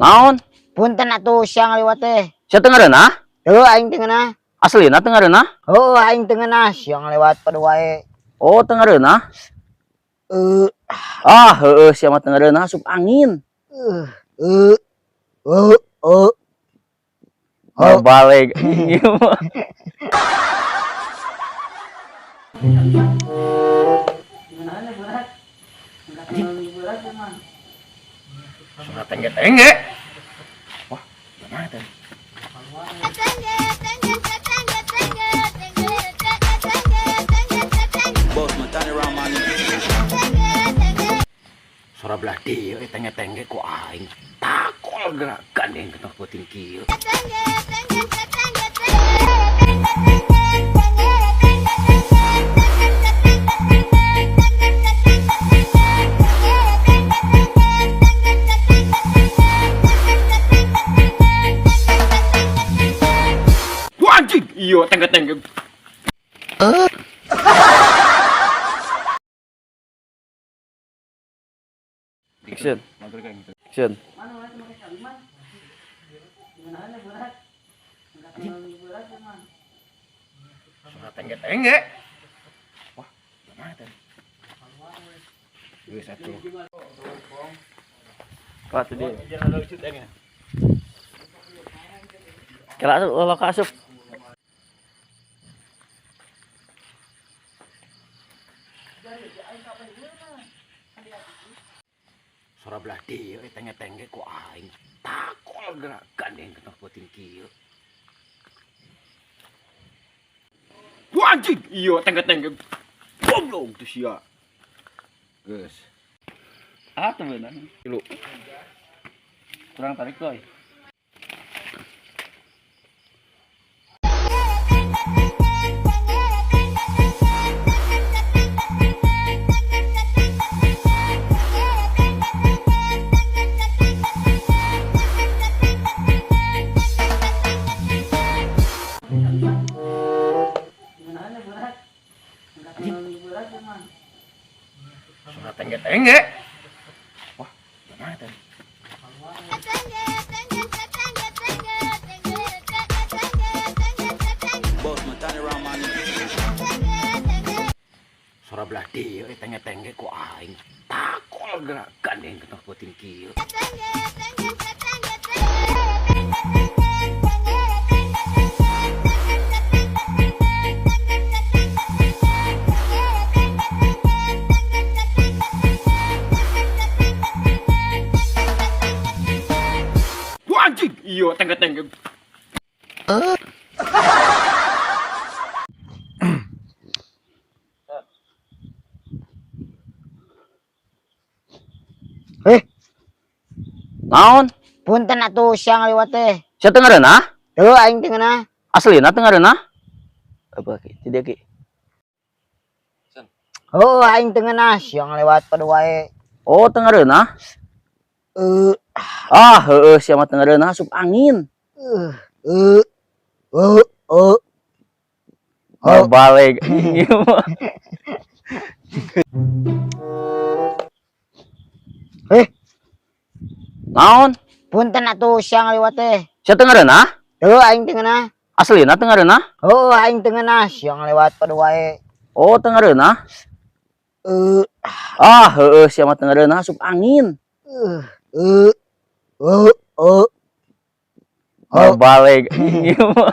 Naon? Punten atuh siang lewat teh. Sia teu ngareunah? Heuh aing teu ngeunah. Aslina teu ngareunah? Oh aing teu ngeunah siang lewat pada wae. Oh, teu ngareunah? Eh Ah, heueuh sia mah teu ngareunah asup angin. eh eh oh oh oh. Balik ieu mah. Suara tengge-tengge. Wah, mana teh? Suara belah dieu tengge-tengge ku aing. Takol gerakan yang kena puting kieu. Anjing, iya tengge-tengge. Action. Action. Suara tengge-tengge. Wah, mana teh? Geus atuh. Wah, tuh dia. Kira asup, lo ka asup. Suara belah dieu tengge-tengge ku aing. Takol gerakan yang kena puting kieu. Wah, anjing, iya tengge-tengge. Goblok tuh sia. Geus. Ah, tuh bener. Lu. Kurang tarik coy. Suara tengge-tengge. Wah, mana teh? Suara belah dieu tengge-tengge ku aing. Takol gerakan yang kena puting kieu. Anjing, iya tengge-tengge. Naon? Punten atuh siang lewat teh. Sia teu ngareunah? Heuh aing teu ngeunah. Aslina teu ngareunah? Apa ki? Ti dia ki. Oh aing teu ngeunah siang lewat pada wae. Oh, teu ngareunah? Eh Ah, heueuh sia mah teu ngareunah asup angin. oh oh oh. Balik ieu mah. Naon? Punten atuh siang lewat teh. Sia teu ngareunah? Heuh aing teu ngeunah. Aslina teu ngareunah? Oh aing teu ngeunah siang lewat pada wae. Oh, teu ngareunah? Ah, heueuh sia mah teu ngareunah asup angin. Oh oh. Balik ieu mah.